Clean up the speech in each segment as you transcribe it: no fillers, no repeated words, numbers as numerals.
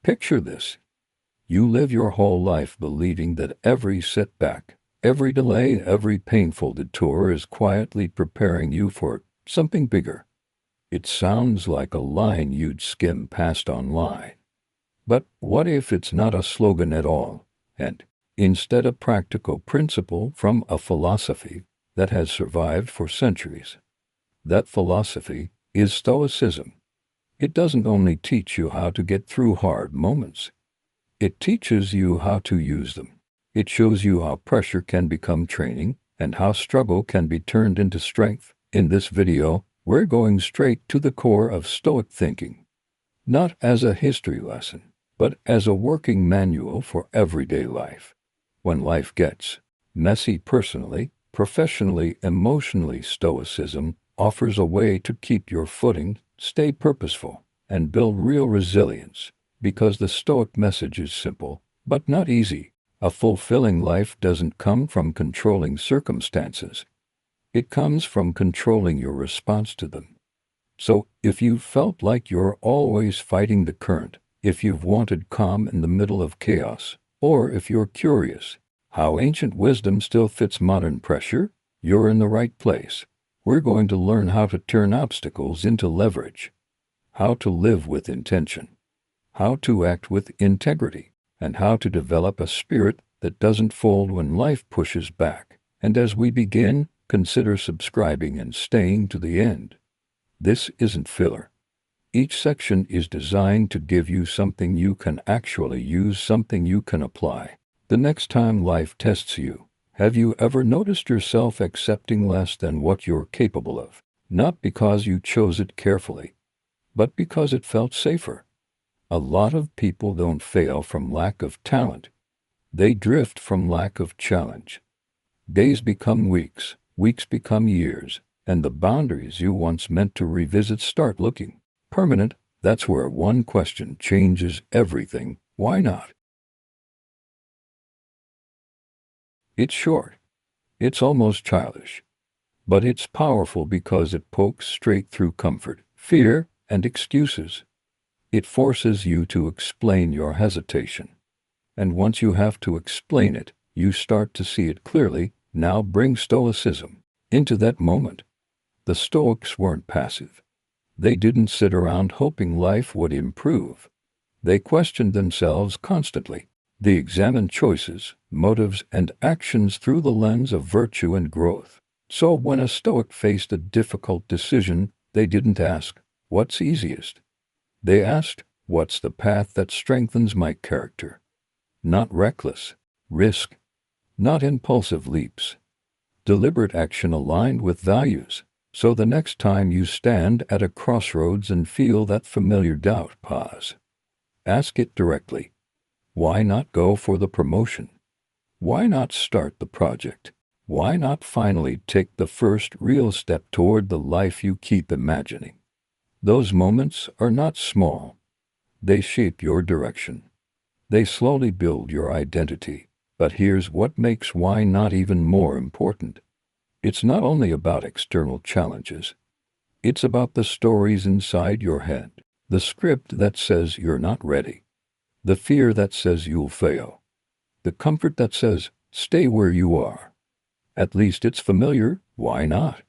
Picture this. You live your whole life believing that every setback, every delay, every painful detour is quietly preparing you for something bigger. It sounds like a line you'd skim past online. But what if it's not a slogan at all, and instead a practical principle from a philosophy that has survived for centuries? That philosophy is Stoicism. It doesn't only teach you how to get through hard moments. It teaches you how to use them. It shows you how pressure can become training and how struggle can be turned into strength. In this video, we're going straight to the core of Stoic thinking. Not as a history lesson, but as a working manual for everyday life. When life gets messy personally, professionally, emotionally, Stoicism offers a way to keep your footing, stay purposeful, and build real resilience. Because the Stoic message is simple, but not easy. A fulfilling life doesn't come from controlling circumstances. It comes from controlling your response to them. So, if you've felt like you're always fighting the current, if you've wanted calm in the middle of chaos, or if you're curious how ancient wisdom still fits modern pressure, you're in the right place. We're going to learn how to turn obstacles into leverage, how to live with intention, how to act with integrity, and how to develop a spirit that doesn't fold when life pushes back. And as we begin, consider subscribing and staying to the end. This isn't filler. Each section is designed to give you something you can actually use, something you can apply. The next time life tests you, have you ever noticed yourself accepting less than what you're capable of? Not because you chose it carefully, but because it felt safer. A lot of people don't fail from lack of talent. They drift from lack of challenge. Days become weeks, weeks become years, and the boundaries you once meant to revisit start looking permanent. That's where one question changes everything. Why not? It's short. It's almost childish. But it's powerful because it pokes straight through comfort, fear, and excuses. It forces you to explain your hesitation. And once you have to explain it, you start to see it clearly. Now bring Stoicism into that moment. The Stoics weren't passive. They didn't sit around hoping life would improve. They questioned themselves constantly. They examined choices, motives, and actions through the lens of virtue and growth. So when a Stoic faced a difficult decision, they didn't ask, "What's easiest?" They asked, "What's the path that strengthens my character?" Not reckless risk, not impulsive leaps. Deliberate action aligned with values. So the next time you stand at a crossroads and feel that familiar doubt, pause. Ask it directly. Why not go for the promotion? Why not start the project? Why not finally take the first real step toward the life you keep imagining? Those moments are not small. They shape your direction. They slowly build your identity. But here's what makes why not even more important. It's not only about external challenges. It's about the stories inside your head. The script that says you're not ready. The fear that says you'll fail. The comfort that says, stay where you are. At least it's familiar. Why not?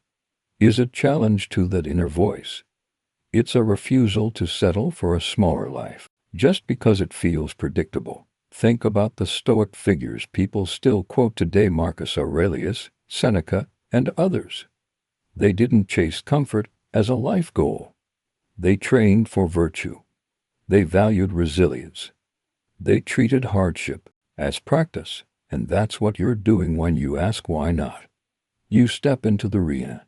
Is a challenge to that inner voice. It's a refusal to settle for a smaller life just because it feels predictable. Think about the Stoic figures people still quote today: Marcus Aurelius, Seneca, and others. They didn't chase comfort as a life goal. They trained for virtue. They valued resilience. They treated hardship as practice, and that's what you're doing when you ask why not. You step into the arena.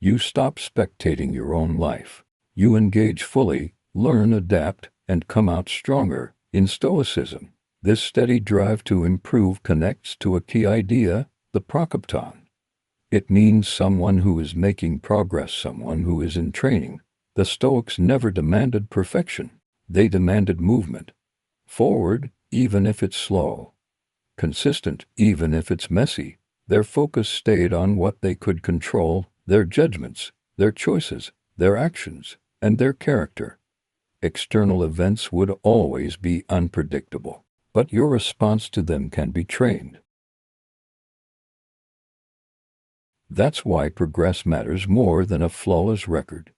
You stop spectating your own life. You engage fully, learn, adapt, and come out stronger. In Stoicism, this steady drive to improve connects to a key idea, the prokopton. It means someone who is making progress, someone who is in training. The Stoics never demanded perfection. They demanded movement. Forward, even if it's slow. Consistent, even if it's messy. Their focus stayed on what they could control: their judgments, their choices, their actions, and their character. External events would always be unpredictable, but your response to them can be trained. That's why progress matters more than a flawless record.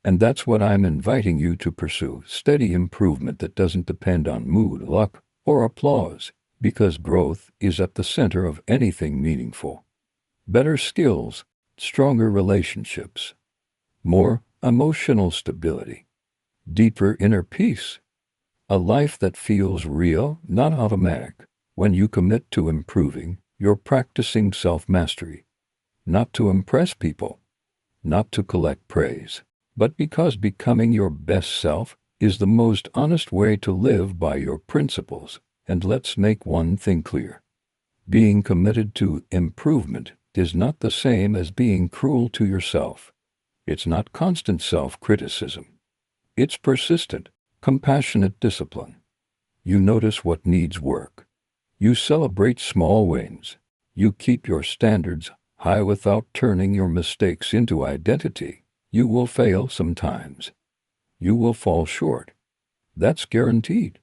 And that's what I'm inviting you to pursue: steady improvement that doesn't depend on mood, luck, or applause, because growth is at the center of anything meaningful. Better skills, stronger relationships, more emotional stability, deeper inner peace, a life that feels real, not automatic. When you commit to improving, you're practicing self-mastery, not to impress people, not to collect praise, but because becoming your best self is the most honest way to live by your principles. And let's make one thing clear: being committed to improvement is not the same as being cruel to yourself. It's not constant self-criticism. It's persistent, compassionate discipline. You notice what needs work. You celebrate small wins. You keep your standards high without turning your mistakes into identity. You will fail sometimes. You will fall short. That's guaranteed.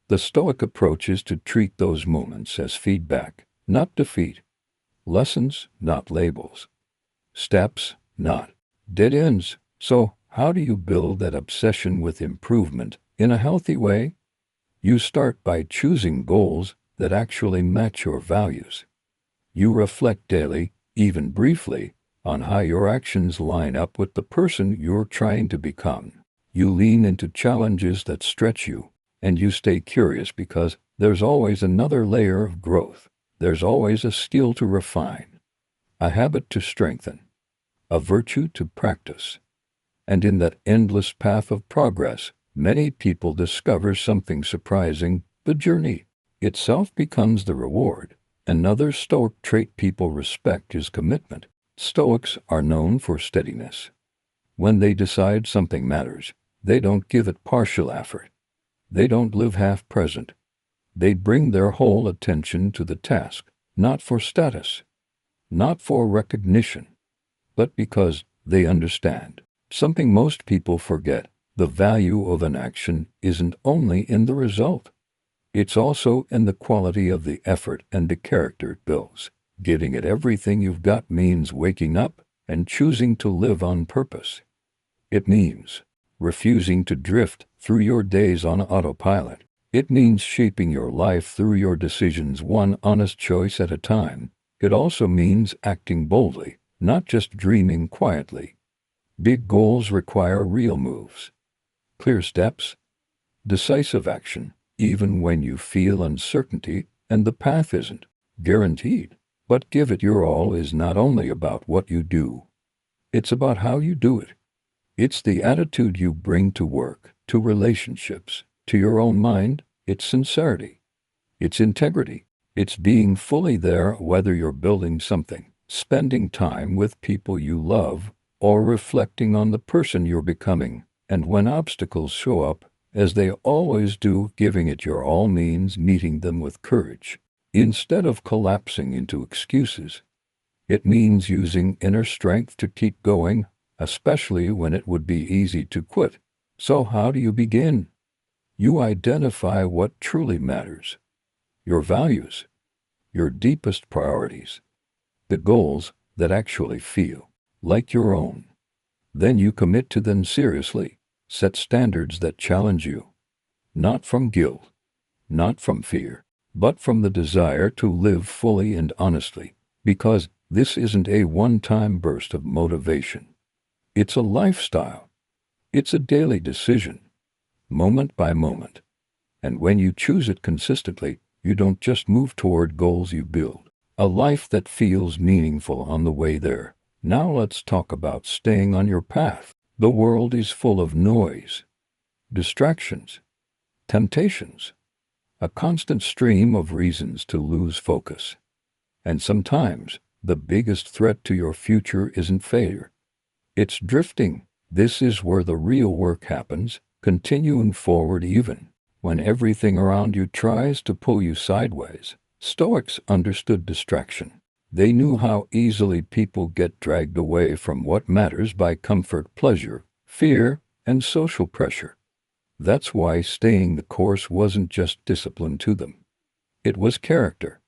The Stoic approach is to treat those moments as feedback, not defeat. Lessons, not labels. Steps, not dead ends. So, how do you build that obsession with improvement in a healthy way? You start by choosing goals that actually match your values. You reflect daily, even briefly, on how your actions line up with the person you're trying to become. You lean into challenges that stretch you, and you stay curious because there's always another layer of growth. There's always a skill to refine, a habit to strengthen, a virtue to practice. And in that endless path of progress, many people discover something surprising: the journey itself becomes the reward. Another Stoic trait people respect is commitment. Stoics are known for steadiness. When they decide something matters, they don't give it partial effort. They don't live half-present. They bring their whole attention to the task, not for status, not for recognition, but because they understand something most people forget: the value of an action isn't only in the result. It's also in the quality of the effort and the character it builds. Giving it everything you've got means waking up and choosing to live on purpose. It means refusing to drift through your days on autopilot. It means shaping your life through your decisions, one honest choice at a time. It also means acting boldly, not just dreaming quietly. Big goals require real moves, clear steps, decisive action, even when you feel uncertainty and the path isn't guaranteed. But give it your all is not only about what you do. It's about how you do it. It's the attitude you bring to work, to relationships, to your own mind. It's sincerity. It's integrity. It's being fully there whether you're building something, spending time with people you love, or reflecting on the person you're becoming. And when obstacles show up, as they always do, giving it your all means meeting them with courage, instead of collapsing into excuses. It means using inner strength to keep going, especially when it would be easy to quit. So how do you begin? You identify what truly matters: your values, your deepest priorities, the goals that actually feel like your own. Then you commit to them seriously. Set standards that challenge you, not from guilt, not from fear, but from the desire to live fully and honestly, because this isn't a one-time burst of motivation. It's a lifestyle. It's a daily decision, moment by moment. And when you choose it consistently, you don't just move toward goals, you build a life that feels meaningful on the way there. Now let's talk about staying on your path. The world is full of noise, distractions, temptations, a constant stream of reasons to lose focus. And sometimes the biggest threat to your future isn't failure. It's drifting. This is where the real work happens, continuing forward even when everything around you tries to pull you sideways. Stoics understood distraction. They knew how easily people get dragged away from what matters by comfort, pleasure, fear, and social pressure. That's why staying the course wasn't just discipline to them. It was character.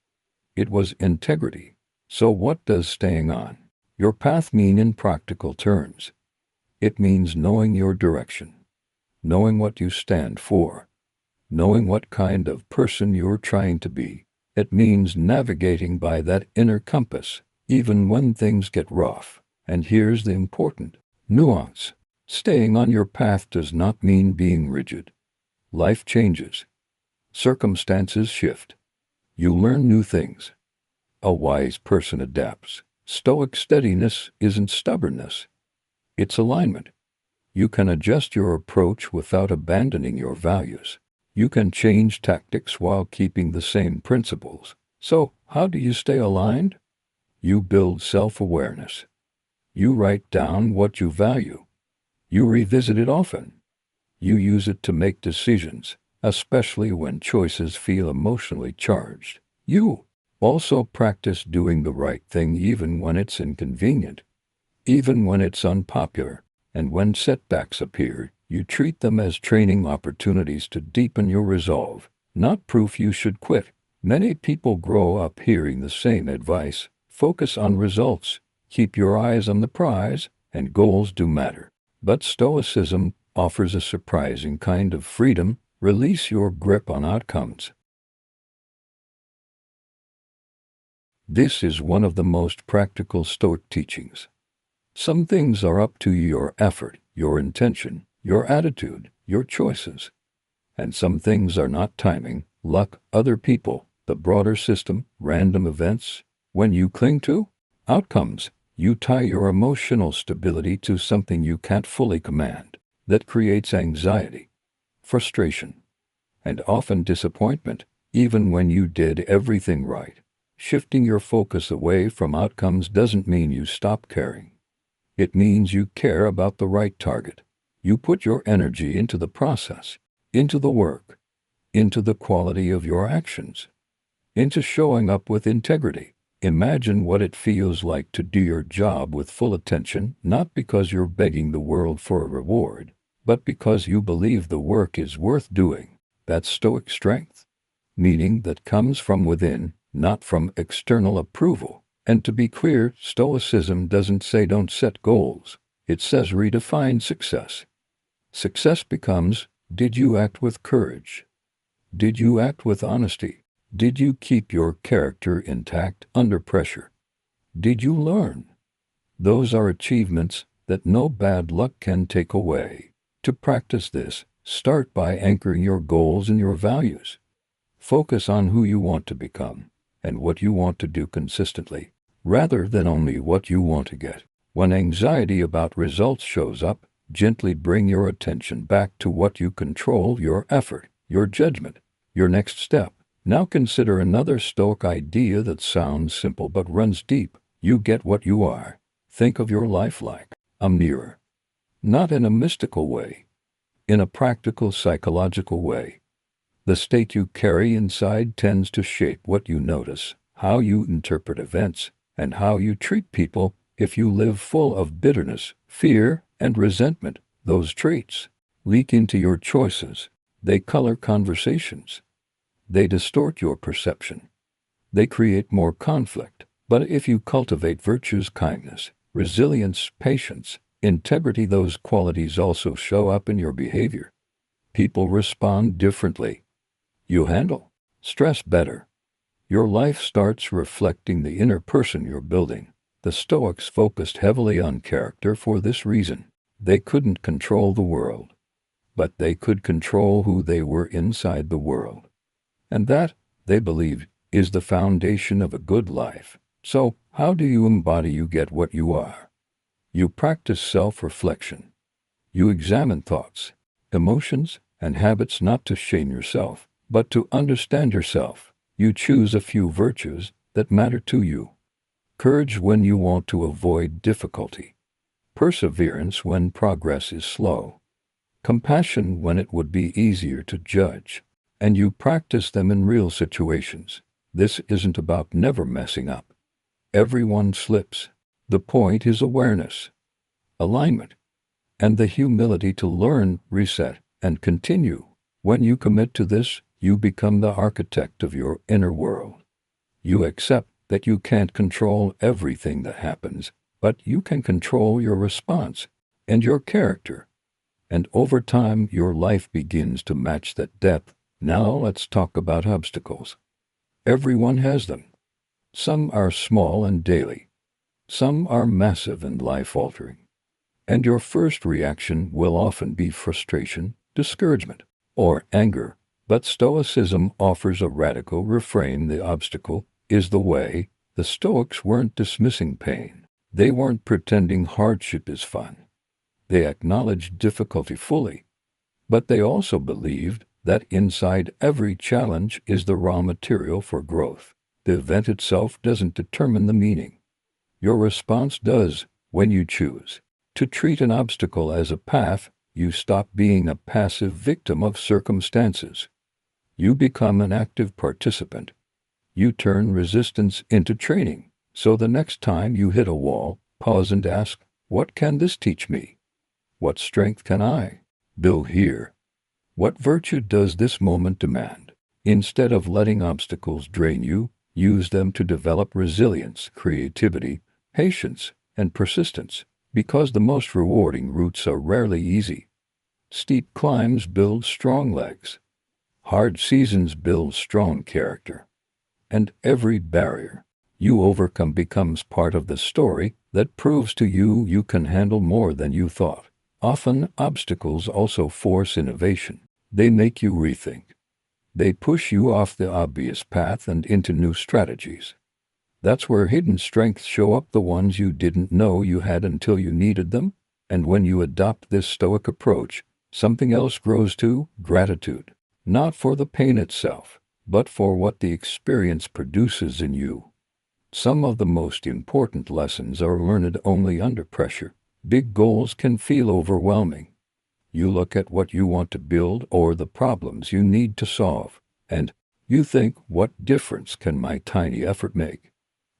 It was integrity. So what does staying on your path mean in practical terms? It means knowing your direction, knowing what you stand for, knowing what kind of person you're trying to be. It means navigating by that inner compass, even when things get rough. And here's the important nuance. Staying on your path does not mean being rigid. Life changes. Circumstances shift. You learn new things. A wise person adapts. Stoic steadiness isn't stubbornness. It's alignment. You can adjust your approach without abandoning your values. You can change tactics while keeping the same principles. So, how do you stay aligned? You build self-awareness. You write down what you value. You revisit it often. You use it to make decisions, especially when choices feel emotionally charged. You also practice doing the right thing even when it's inconvenient, even when it's unpopular, and when setbacks appear, you treat them as training opportunities to deepen your resolve, not proof you should quit. Many people grow up hearing the same advice: focus on results, keep your eyes on the prize, and goals do matter. But Stoicism offers a surprising kind of freedom. Release your grip on outcomes. This is one of the most practical Stoic teachings. Some things are up to your effort, your intention, your attitude, your choices. And some things are not timing, luck, other people, the broader system, random events. When you cling to outcomes, you tie your emotional stability to something you can't fully command. That creates anxiety, frustration, and often disappointment, even when you did everything right. Shifting your focus away from outcomes doesn't mean you stop caring. It means you care about the right target. You put your energy into the process, into the work, into the quality of your actions, into showing up with integrity. Imagine what it feels like to do your job with full attention, not because you're begging the world for a reward, but because you believe the work is worth doing. That's Stoic strength, meaning that comes from within, not from external approval. And to be clear, Stoicism doesn't say don't set goals. It says redefine success. Success becomes, did you act with courage? Did you act with honesty? Did you keep your character intact under pressure? Did you learn? Those are achievements that no bad luck can take away. To practice this, start by anchoring your goals and your values. Focus on who you want to become and what you want to do consistently, rather than only what you want to get. When anxiety about results shows up, gently bring your attention back to what you control: your effort, your judgment, your next step. Now consider another Stoic idea that sounds simple but runs deep. You get what you are. Think of your life like a mirror. Not in a mystical way, in a practical psychological way. The state you carry inside tends to shape what you notice, how you interpret events, and how you treat people. If you live full of bitterness, fear, and resentment, those traits leak into your choices. They color conversations. They distort your perception. They create more conflict. But if you cultivate virtues, kindness, resilience, patience, integrity, those qualities also show up in your behavior. People respond differently. You handle stress better. Your life starts reflecting the inner person you're building. The Stoics focused heavily on character for this reason. They couldn't control the world, but they could control who they were inside the world. And that, they believed, is the foundation of a good life. So, how do you embody you get what you are? You practice self-reflection. You examine thoughts, emotions, and habits not to shame yourself, but to understand yourself. You choose a few virtues that matter to you. Courage when you want to avoid difficulty. Perseverance when progress is slow. Compassion when it would be easier to judge. And you practice them in real situations. This isn't about never messing up. Everyone slips. The point is awareness, alignment, and the humility to learn, reset, and continue. When you commit to this, you become the architect of your inner world. You accept that you can't control everything that happens, but you can control your response and your character. And over time, your life begins to match that depth. Now let's talk about obstacles. Everyone has them. Some are small and daily. Some are massive and life-altering. And your first reaction will often be frustration, discouragement, or anger. But Stoicism offers a radical reframe. The obstacle is the way. The Stoics weren't dismissing pain. They weren't pretending hardship is fun. They acknowledged difficulty fully. But they also believed that inside every challenge is the raw material for growth. The event itself doesn't determine the meaning. Your response does. When you choose to treat an obstacle as a path, you stop being a passive victim of circumstances. You become an active participant. You turn resistance into training. So the next time you hit a wall, pause and ask, what can this teach me? What strength can I build here? What virtue does this moment demand? Instead of letting obstacles drain you, use them to develop resilience, creativity, patience, and persistence, because the most rewarding routes are rarely easy. Steep climbs build strong legs. Hard seasons build strong character. And every barrier you overcome becomes part of the story that proves to you you can handle more than you thought. Often, obstacles also force innovation. They make you rethink. They push you off the obvious path and into new strategies. That's where hidden strengths show up, the ones you didn't know you had until you needed them. And when you adopt this Stoic approach, something else grows too: gratitude. Not for the pain itself, but for what the experience produces in you. Some of the most important lessons are learned only under pressure. Big goals can feel overwhelming. You look at what you want to build or the problems you need to solve, and you think, what difference can my tiny effort make?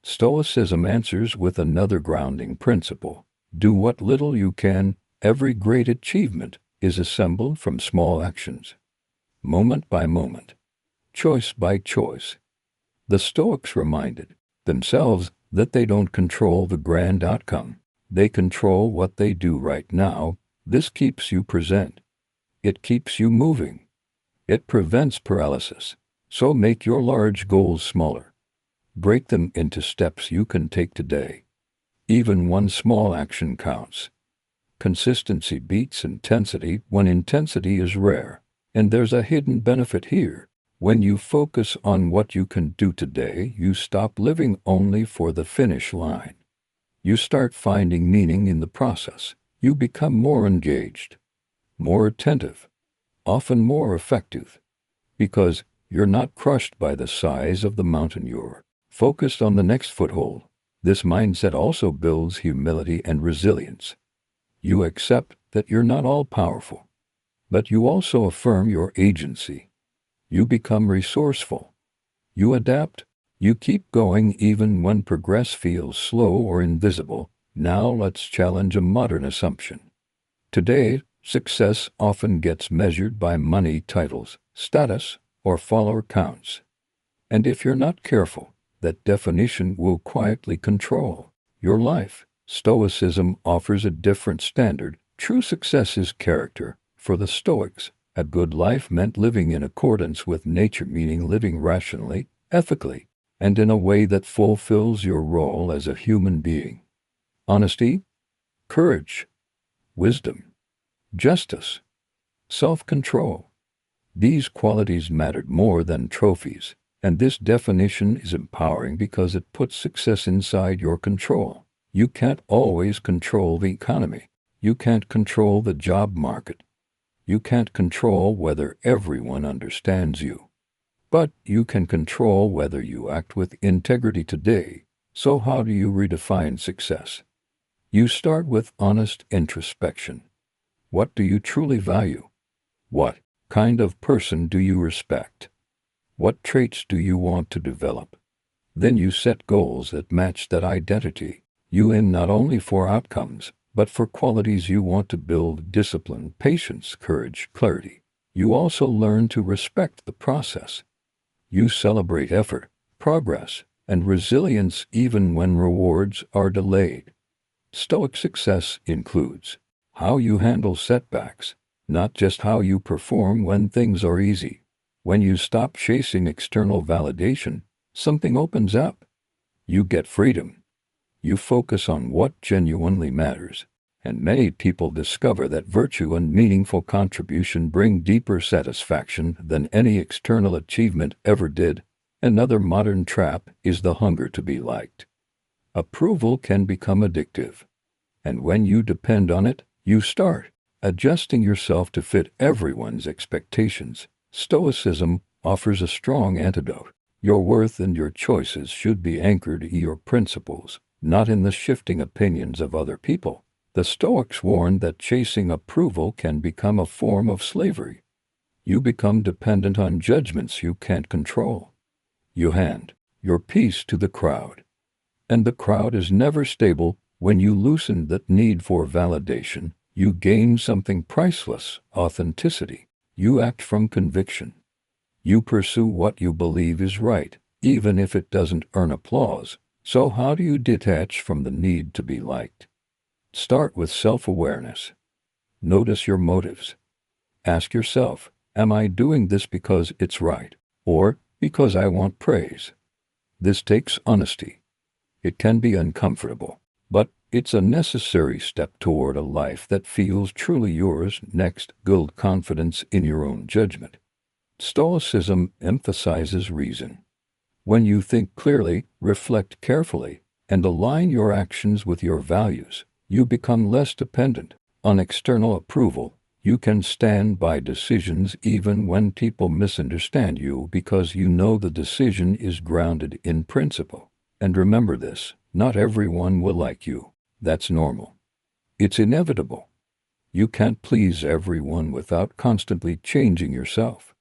Stoicism answers with another grounding principle. Do what little you can. Every great achievement is assembled from small actions. Moment by moment. Choice by choice. The Stoics reminded themselves that they don't control the grand outcome. They control what they do right now. This keeps you present. It keeps you moving. It prevents paralysis. So make your large goals smaller. Break them into steps you can take today. Even one small action counts. Consistency beats intensity when intensity is rare. And there's a hidden benefit here. When you focus on what you can do today, you stop living only for the finish line. You start finding meaning in the process. You become more engaged, more attentive, often more effective, because you're not crushed by the size of the mountain. You're focused on the next foothold. This mindset also builds humility and resilience. You accept that you're not all-powerful, but you also affirm your agency. You become resourceful. You adapt. You keep going even when progress feels slow or invisible. Now let's challenge a modern assumption. Today, success often gets measured by money, titles, status, or follower counts. And if you're not careful, that definition will quietly control your life. Stoicism offers a different standard. True success is character. For the Stoics, a good life meant living in accordance with nature, meaning living rationally, ethically, and in a way that fulfills your role as a human being. Honesty, courage, wisdom, justice, self-control. These qualities mattered more than trophies, and this definition is empowering because it puts success inside your control. You can't always control the economy. You can't control the job market. You can't control whether everyone understands you. But you can control whether you act with integrity today. So how do you redefine success? You start with honest introspection. What do you truly value? What kind of person do you respect? What traits do you want to develop? Then you set goals that match that identity. You aim not only for outcomes, But for qualities you want to build: discipline, patience, courage, clarity. You also learn to respect the process. You celebrate effort, progress, and resilience even when rewards are delayed. Stoic success includes how you handle setbacks, not just how you perform when things are easy. When you stop chasing external validation, something opens up. You get freedom. You focus on what genuinely matters. And many people discover that virtue and meaningful contribution bring deeper satisfaction than any external achievement ever did. Another modern trap is the hunger to be liked. Approval can become addictive. And when you depend on it, you start adjusting yourself to fit everyone's expectations. Stoicism offers a strong antidote. Your worth and your choices should be anchored in your principles, not in the shifting opinions of other people. The Stoics warn that chasing approval can become a form of slavery. You become dependent on judgments you can't control. You hand your peace to the crowd. And the crowd is never stable. When you loosen that need for validation, you gain something priceless: authenticity. You act from conviction. You pursue what you believe is right, even if it doesn't earn applause. So how do you detach from the need to be liked? Start with self-awareness. Notice your motives. Ask yourself, am I doing this because it's right, or because I want praise? This takes honesty. It can be uncomfortable, but it's a necessary step toward a life that feels truly yours. Next, build confidence in your own judgment. Stoicism emphasizes reason. When you think clearly, reflect carefully, and align your actions with your values, you become less dependent on external approval. You can stand by decisions even when people misunderstand you, because you know the decision is grounded in principle. And remember this: not everyone will like you. That's normal. It's inevitable. You can't please everyone without constantly changing yourself.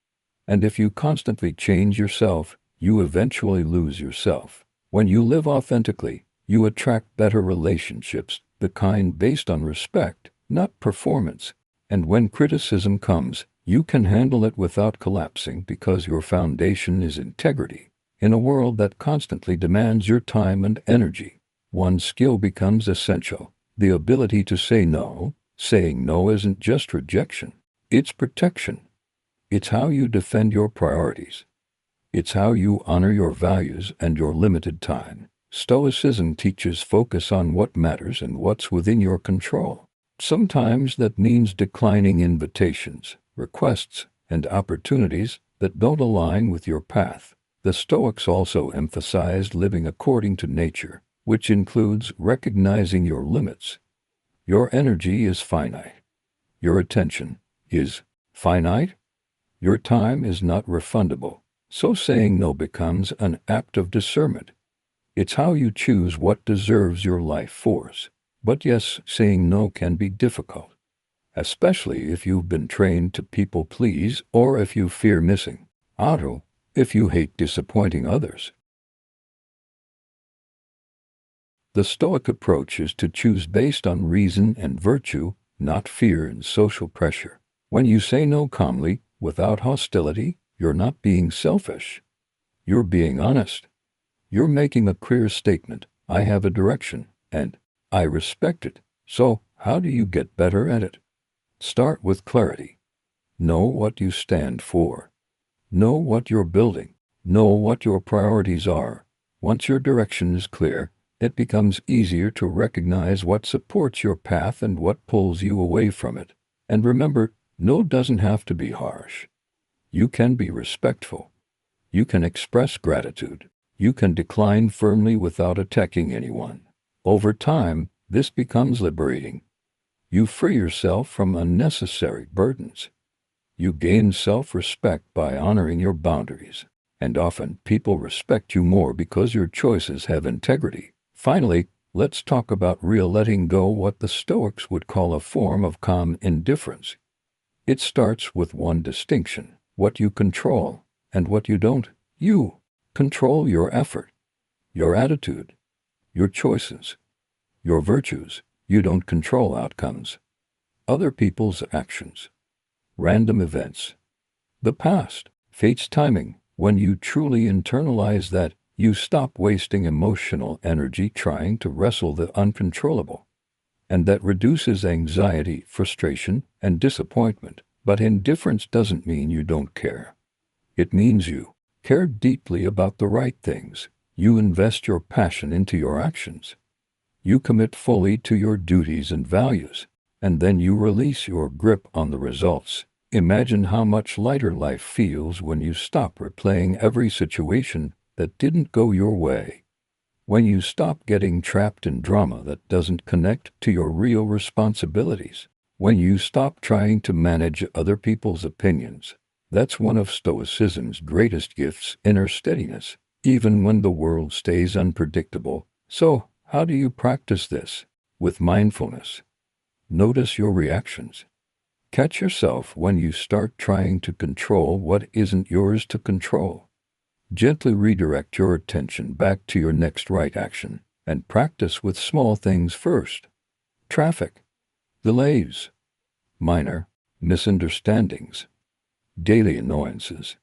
And if you constantly change yourself, you eventually lose yourself. When you live authentically, you attract better relationships, the kind based on respect, not performance. And when criticism comes, you can handle it without collapsing, because your foundation is integrity. In a world that constantly demands your time and energy, one skill becomes essential: the ability to say no. Saying no isn't just rejection, it's protection. It's how you defend your priorities. It's how you honor your values and your limited time. Stoicism teaches focus on what matters and what's within your control. Sometimes that means declining invitations, requests, and opportunities that don't align with your path. The Stoics also emphasized living according to nature, which includes recognizing your limits. Your energy is finite. Your attention is finite. Your time is not refundable. So saying no becomes an act of discernment. It's how you choose what deserves your life force. But yes, saying no can be difficult, especially if you've been trained to people please, or if you fear missing out, if you hate disappointing others. The Stoic approach is to choose based on reason and virtue, not fear and social pressure. When you say no calmly, without hostility, you're not being selfish. You're being honest. You're making a clear statement: I have a direction, and I respect it. So, how do you get better at it? Start with clarity. Know what you stand for. Know what you're building. Know what your priorities are. Once your direction is clear, it becomes easier to recognize what supports your path and what pulls you away from it. And remember, no doesn't have to be harsh. You can be respectful. You can express gratitude. You can decline firmly without attacking anyone. Over time, this becomes liberating. You free yourself from unnecessary burdens. You gain self-respect by honoring your boundaries. And often, people respect you more because your choices have integrity. Finally, let's talk about real letting go, what the Stoics would call a form of calm indifference. It starts with one distinction: what you control and what you don't. You control your effort, your attitude, your choices, your virtues. You don't control outcomes, other people's actions, random events, the past, fate's timing. When you truly internalize that, you stop wasting emotional energy trying to wrestle the uncontrollable. And that reduces anxiety, frustration, and disappointment. But indifference doesn't mean you don't care. It means you care deeply about the right things. You invest your passion into your actions. You commit fully to your duties and values, and then you release your grip on the results. Imagine how much lighter life feels when you stop replaying every situation that didn't go your way. When you stop getting trapped in drama that doesn't connect to your real responsibilities. When you stop trying to manage other people's opinions. That's one of Stoicism's greatest gifts, inner steadiness, even when the world stays unpredictable. So, how do you practice this? With mindfulness. Notice your reactions. Catch yourself when you start trying to control what isn't yours to control. Gently redirect your attention back to your next right action, and practice with small things first. Traffic, delays, minor misunderstandings, daily annoyances.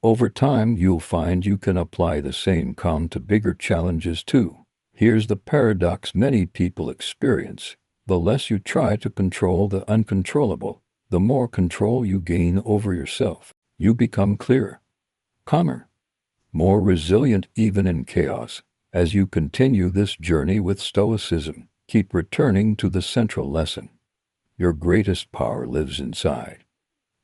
Over time, you'll find you can apply the same calm to bigger challenges too. Here's the paradox many people experience. The less you try to control the uncontrollable, the more control you gain over yourself. You become clearer, calmer, more resilient even in chaos. As you continue this journey with Stoicism, keep returning to the central lesson. Your greatest power lives inside.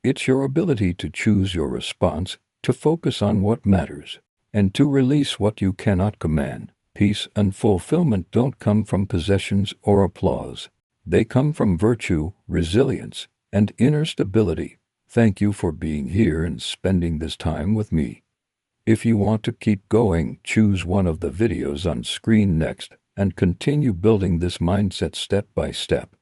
It's your ability to choose your response, to focus on what matters, and to release what you cannot command. Peace and fulfillment don't come from possessions or applause. They come from virtue, resilience, and inner stability. Thank you for being here and spending this time with me. If you want to keep going, choose one of the videos on screen next and continue building this mindset step by step.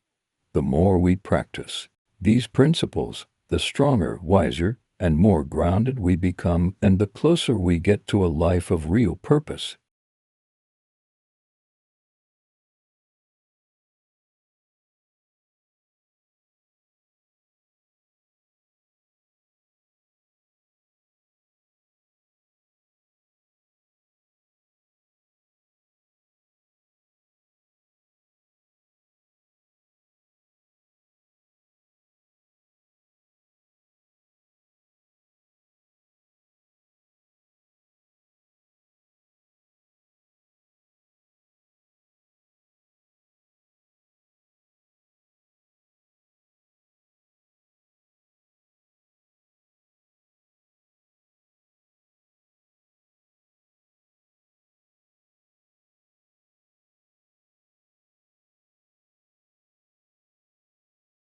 The more we practice these principles, the stronger, wiser, and more grounded we become, and the closer we get to a life of real purpose.